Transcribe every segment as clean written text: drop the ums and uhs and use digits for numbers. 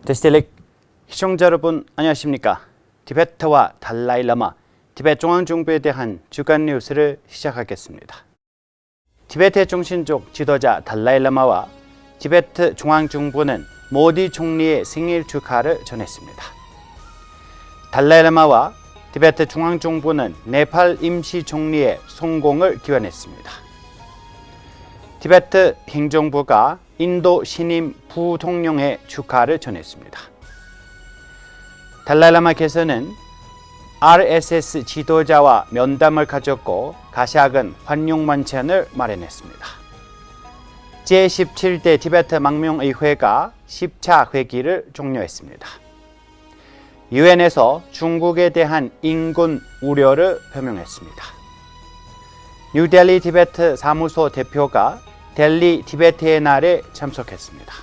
데스텔릭 시청자 여러분 안녕하십니까? 티베트와 달라이라마, 티베트 중앙정부에 대한 주간 뉴스를 시작하겠습니다. 티베트의 정신적 지도자 달라이라마와 티베트 중앙정부는 모디 총리의 생일 축하를 전했습니다. 달라이라마와 티베트 중앙정부는 네팔 임시 총리의 성공을 기원했습니다. 티베트 행정부가 인도 신임 부통령의 축하를 전했습니다. 달라이라마께서는 RSS 지도자와 면담을 가졌고 가시학은 환영 만찬을 마련했습니다. 제17대 티베트 망명의회가 10차 회기를 종료했습니다. 유엔에서 중국에 대한 인권 우려를 표명했습니다. 뉴델리 티베트 사무소 대표가 델리 티베트의 날에 참석했습니다.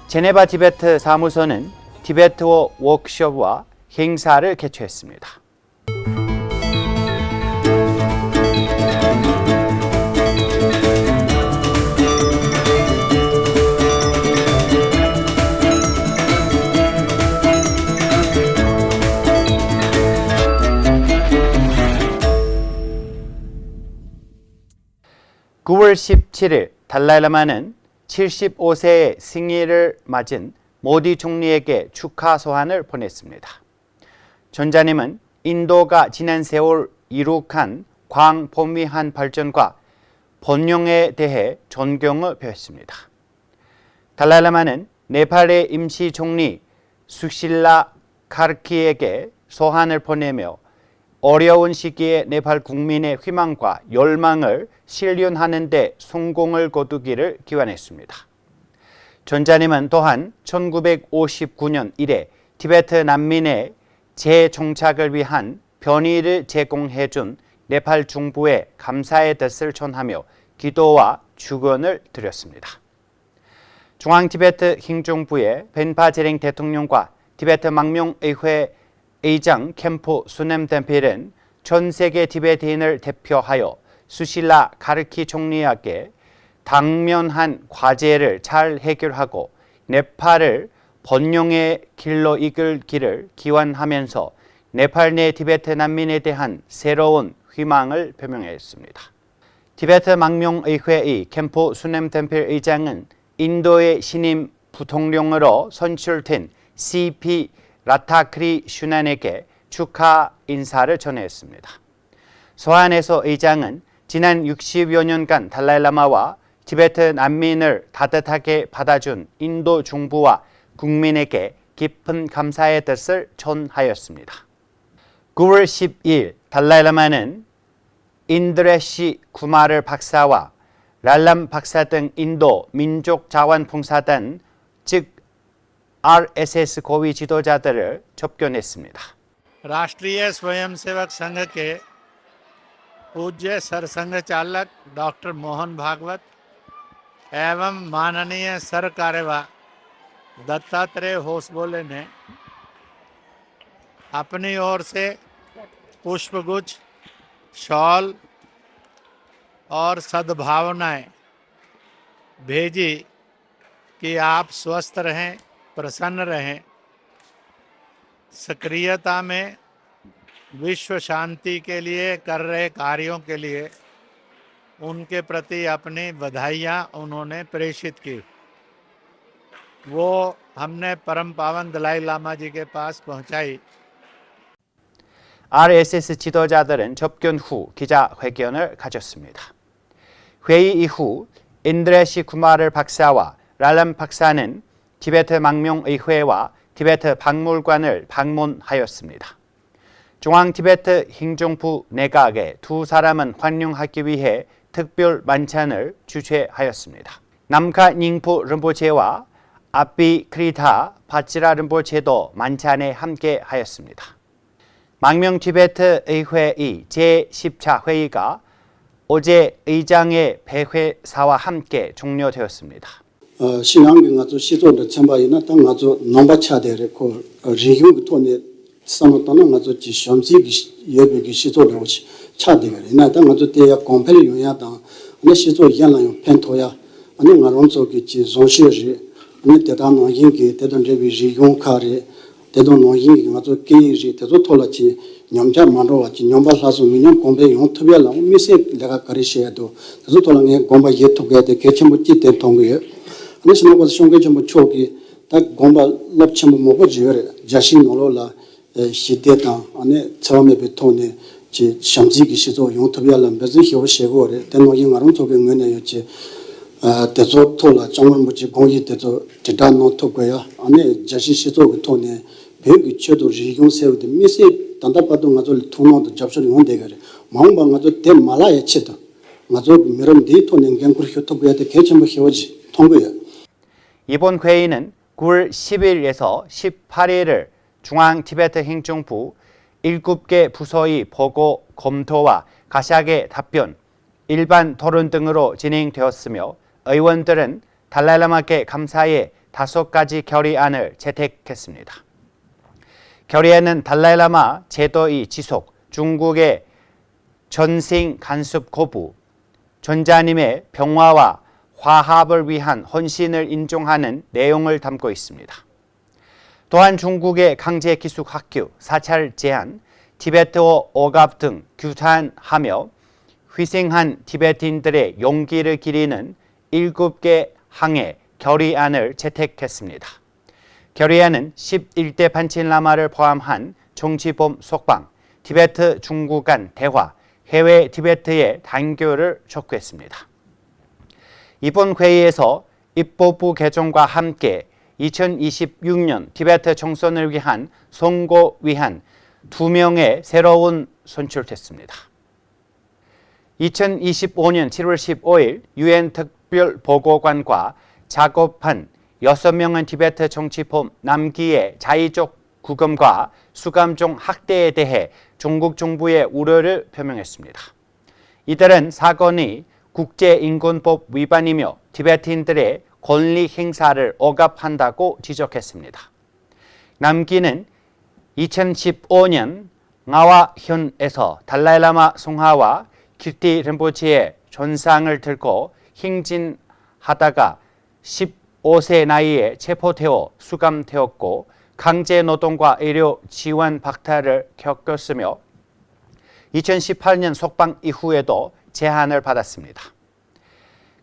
제네바 티베트 사무소는 티베트어 워크숍과 행사를 개최했습니다. (9월 17일) 달라이라마는 75세의 생일을 맞은 모디 총리에게 축하 소환을 보냈습니다. 전자님은 인도가 지난 세월 이룩한 광범위한 발전과 번영에 대해 존경을 표했습니다. 달라이라마는 네팔의 임시 총리 수실라 카르키에게 소환을 보내며 어려운 시기에 네팔 국민의 희망과 열망을 실현하는 데 성공을 거두기를 기원했습니다. 전자님은 또한 1959년 이래 티베트 난민의 재정착을 위한 변이를 제공해준 네팔 정부에 감사의 뜻을 전하며 기도와 축원을 드렸습니다. 중앙티베트 행정부의 벤파 제링 대통령과 티베트 망명의회 의장 캠프 수넴템필은 전 세계 티베트인을 대표하여 수실라 카르키 총리에게 당면한 과제를 잘 해결하고 네팔을 번영의 길로 이끌기를 기원하면서 네팔 내 티베트 난민에 대한 새로운 희망을 표명했습니다. 티베트 망명의회의 캠프 수넴템필 의장은 인도의 신임 부통령으로 선출된 CP 라타크리 슈난에게 축하 인사를 전했습니다. 소환에서 의장은 지난 60여 년간 달라이라마와 티베트 난민을 따뜻하게 받아준 인도 정부와 국민에게 깊은 감사의 뜻을 전하였습니다. 9월 12일 달라이라마는 인드레시 쿠마르 박사와 랄람 박사 등 인도 민족자원봉사단 즉 RSS 고위 지도자들을 접견했습니다. राष्ट्रीय स्वयंसेवक संघ के पूज्य सरसंघ चालक डॉक्टर मोहन भागवत एवं माननीय सर कार्यवाह दत्तात्रेय होसबोले ने अपनी ओर से पुष्पगुच्छ, शॉल और सद्भावनाएं भेजी कि आप स्वस्थ रहें, प्रसन्न रहें, सक्रियता में विश्व शांति के लिए कर रहे कार्यों के लिए उनके प्रति अपनी बधाइयाँ उन्होंने प्रेषित की। वो हमने परम पावन दलाई लामा जी के पास पहुँचाई। RSS 지도자들은 접견 후 기자회견을 가졌습니다. 회의 이후 인드레시 쿠마르 박사와 랄람 박사는 티베트 망명의회와 티베트 박물관을 방문하였습니다. 중앙 티베트 행정부 내각의 두 사람은 환영하기 위해 특별 만찬을 주최하였습니다. 남카 닝푸 림포체와 아비 크리타 바치라 림포체도 만찬에 함께하였습니다. 망명 티베트 의회의 제10차 회의가 어제 의장의 배회사와 함께 종료되었습니다. 신앙이 가지고 시조를 참바이나 땅 가지고 넘바차대를 그 리용 돈에 상어도는 가지고 지점지 예배기 시조를 오지 차대를 나 땅 가지고 대야 컴펠 요야다 네 시조 이야나요 펜토야 아니 나론 쪽이 지 존시지 네 대단 노인기 대단 제비 지용카레 대단 노인기 가서 게이지 대도 톨라치 냠자 만로와치 냠바사서 미념 공배 용투벨라 미세 내가 가리시에도 대도 톨랑에 공바 예토게데 개침부티 대통고요 그래서 뭐 쇼게 좀 초기 딱 공바 럽침 뭐고 지어래 자신 놀라 시대다 안에 처음에 베톤에 지 샴지기 시도 용투벨라 베즈 효시고래 대노잉아론 토게 응네였지 대조 톨라 정말 뭐지 공이 대조 대단 노토고요 안에 자신 시도 토네 배기 쳐도 지용 세우데 미세 단답받도 가서 통노도 잡소리 온데 그래 마음방 가서 대 말아야 쳐도 가서 미럼 디토는 경구를 효토고야 돼 개점 해오지 통고요. 이번 회의는 9월 10일에서 18일을 중앙 티베트 행정부 7개 부서의 보고 검토와 가시학의 답변, 일반 토론 등으로 진행되었으며 의원들은 달라이라마께 감사의 5가지 결의안을 채택했습니다. 결의안은 달라이라마 제도의 지속, 중국의 전생 간섭 거부, 전자님의 평화와 화합을 위한 헌신을 인정하는 내용을 담고 있습니다. 또한 중국의 강제 기숙 학교, 사찰 제한, 티베트어 억압 등 규탄하며 희생한 티베트인들의 용기를 기리는 7개 항의 결의안을 채택했습니다. 결의안은 11대 반칠라마를 포함한 정치범 석방, 티베트 중국 간 대화, 해외 티베트의 단교를 촉구했습니다. 이번 회의에서 입법부 개정과 함께 2026년 티베트 총선을 위한 선거위원 2명의 새로운 선출됐습니다. 2025년 7월 15일 유엔 특별보고관과 작업한 6명은 티베트 정치범 남기의 자의적 구금과 수감종 학대에 대해 중국 정부의 우려를 표명했습니다. 이들은 사건이 국제인권법 위반이며 티베트인들의 권리 행사를 억압한다고 지적했습니다. 남기는 2015년 나와현에서 달라이라마 송하와 키르티 린포체의 존상을 들고 행진하다가 15세 나이에 체포되어 수감되었고 강제노동과 의료 지원 박탈을 겪었으며 2018년 석방 이후에도 제한을 받았습니다.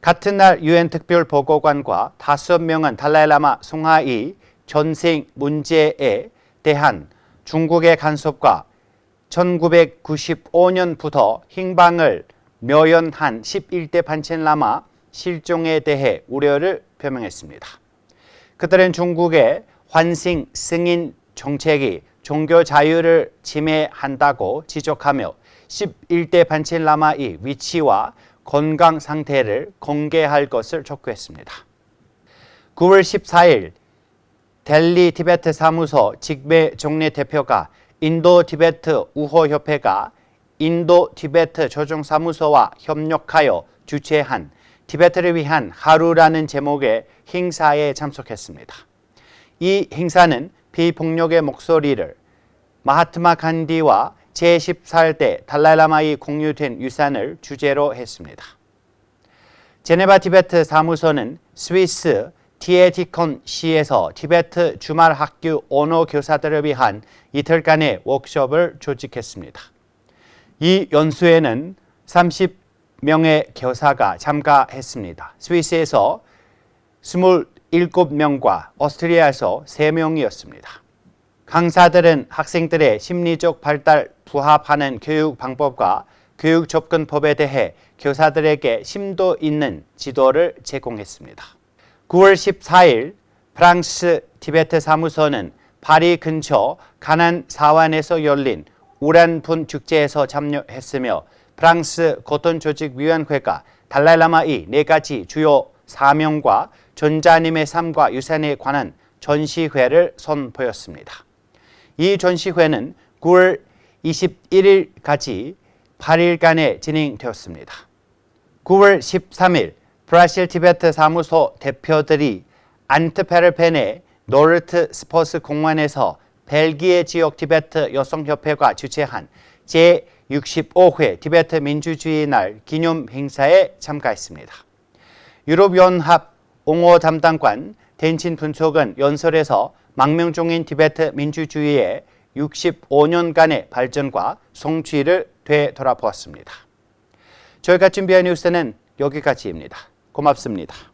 같은 날 유엔 특별보고관과 5명은 달라이라마 송하의 전생 문제에 대한 중국의 간섭과 1995년부터 행방을 묘연한 11대 반칠라마 실종에 대해 우려를 표명했습니다. 그들은 중국의 환생 승인 정책이 종교 자유를 침해한다고 지적하며 11대 반칠라마의 위치와 건강 상태를 공개할 것을 촉구했습니다. 9월 14일 델리 티베트 사무소 직배 정례 대표가 인도 티베트 우호협회가 인도 티베트 조정사무소와 협력하여 주최한 티베트를 위한 하루라는 제목의 행사에 참석했습니다. 이 행사는 비폭력의 목소리를 마하트마 간디와 제14대 달라이라마의 공유된 유산을 주제로 했습니다. 제네바 티베트 사무소는 스위스 티에티콘 시에서 티베트 주말 학교 언어 교사들을 위한 이틀간의 워크숍을 조직했습니다. 이 연수에는 30명의 교사가 참가했습니다. 스위스에서 27명과 오스트리아에서 3명이었습니다. 강사들은 학생들의 심리적 발달 부합하는 교육 방법과 교육 접근법에 대해 교사들에게 심도 있는 지도를 제공했습니다. 9월 14일 프랑스 티베트 사무소는 파리 근처 가난 사완에서 열린 우란분 축제에서 참여했으며 프랑스 고톤조직위원회가 달라이라마의 4가지 주요 사명과 전자님의 삶과 유산에 관한 전시회를 선보였습니다. 이 전시회는 9월 21일까지 8일간에 진행되었습니다. 9월 13일 브라질 티베트 사무소 대표들이 안트페르펜의 노르트 스포츠 공원에서 벨기에 지역 티베트 여성협회가 주최한 제65회 티베트 민주주의 날 기념 행사에 참가했습니다. 유럽연합 옹호 담당관 텐친 분석은 연설에서 망명종인 티베트 민주주의의 65년간의 발전과 성취를 되돌아보았습니다. 저희가 준비한 뉴스는 여기까지입니다. 고맙습니다.